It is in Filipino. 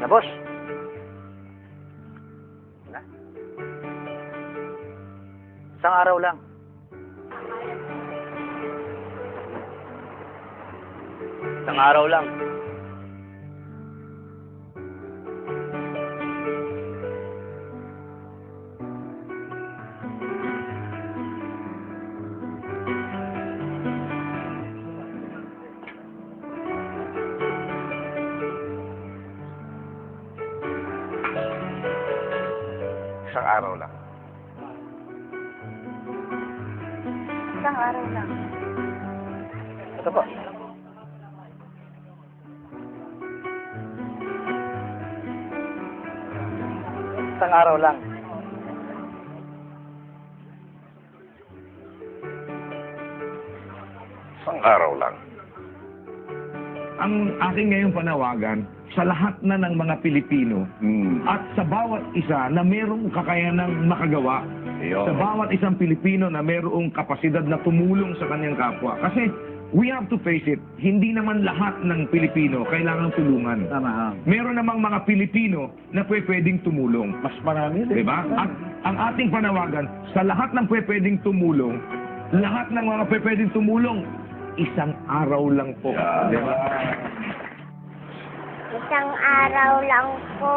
na, boss. Na? Isang araw lang. Isang araw lang. Isang araw lang. Isang araw lang. Ito po. Isang araw lang. Isang araw lang. Ang aking ngayong panawagan sa lahat na ng mga Pilipino at sa bawat isa na mayroong kakayanang makagawa, Yun. sa bawat isang Pilipino na mayroong kapasidad na tumulong sa kanyang kapwa. Kasi we have to face it, hindi naman lahat ng Pilipino kailangang tulungan. Tama. Meron namang mga Pilipino na pwedeng tumulong. Mas marami din. Diba? At ang ating panawagan, sa lahat ng pwedeng tumulong, lahat ng mga pwedeng tumulong, isang araw lang po. Yeah. Diba? Isang araw lang po.